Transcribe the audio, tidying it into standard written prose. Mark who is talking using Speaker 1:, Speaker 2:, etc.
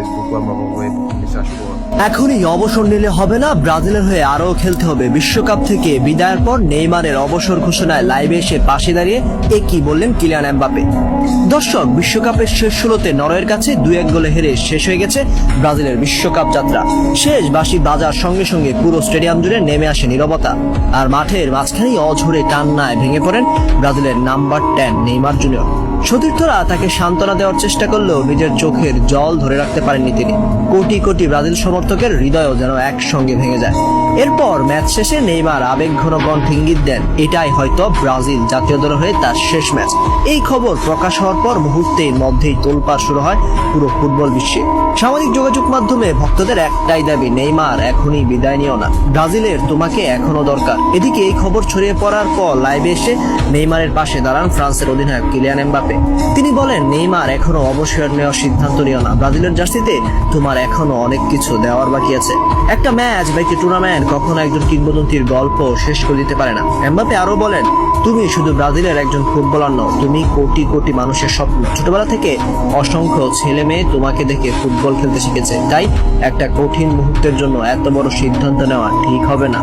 Speaker 1: isipokuwa mambo mengi. Nishashukuru.
Speaker 2: এখনই অবসর নিলে হবে না, ব্রাজিলের হয়ে আরও খেলতে হবে। বিশ্বকাপ থেকে বিদায়ের পর নেইমারের অবসর ঘোষণায় লাইভে এসে পাশে দাঁড়িয়ে কি বললেন কিলিয়ান এমবাপ্পে। দর্শক, বিশ্বকাপের শেষ ষোলোতে নরওয়ের কাছে 2-1 গোলে হেরে শেষ হয়ে গেছে ব্রাজিলের বিশ্বকাপ যাত্রা। শেষ বাঁশি বাজার সঙ্গে সঙ্গে পুরো স্টেডিয়াম জুড়ে নেমে আসে নীরবতা, আর মাঠের মাঝখানেই অঝরে কান্নায় ভেঙে পড়েন ব্রাজিলের নাম্বার 10 নেইমার জুনিয়র। সতীর্থরা তাকে সান্ত্বনা দেওয়ার চেষ্টা করলেও নিজের চোখের জল ধরে রাখতে পারেননি তিনি। কোটি কোটি ব্রাজিল সমর্থকের হৃদয়ও যেন একসঙ্গে ভেঙে যায়। এরপর ম্যাচ শেষে নেইমার আবেগঘন কণ্ঠে ইঙ্গিত দেন এটাই হয়তো ব্রাজিল জাতীয় দলের হয়ে তার শেষ ম্যাচ। এই খবর প্রকাশ হওয়ার পর মুহূর্তের মধ্যেই তোলপাড় শুরু হয় পুরো ফুটবল বিশ্বে। সামাজিক যোগাযোগ মাধ্যমে ভক্তদের একটাই দাবি, নেইমার এখনই বিদায় নিও না, ব্রাজিলের তোমাকে এখনো দরকার। এদিকে এই খবর ছড়িয়ে পড়ার পর লাইভে এসে নেইমারের পাশে দাঁড়ান ফ্রান্সের অধিনায়ক কিলিয়ান এমবাপ্পে। তিনি বলেন, নেইমার এখনো অবসর নেওয়ার সিদ্ধান্ত নিও না, ব্রাজিলের জার্সিতে তোমার এখনো অনেক কিছু দেওয়ার বাকি আছে। একটা ম্যাচ বা একটি টুর্নামেন্ট কখনো একজন কিংবদন্তির গল্প শেষ করে দিতে পারে না। এমবাপ্পে আরো বলেন, তুমি শুধু ব্রাজিলের একজন ফুটবলার নও, তুমি কোটি কোটি মানুষের স্বপ্ন। ছোটবেলা থেকে অসংখ্য ছেলে মেয়ে তোমাকে দেখে ফুটবল খেলতে শিখেছে, তাই একটা কঠিন মুহূর্তের জন্য এত বড় সিদ্ধান্ত নেওয়া ঠিক হবে না।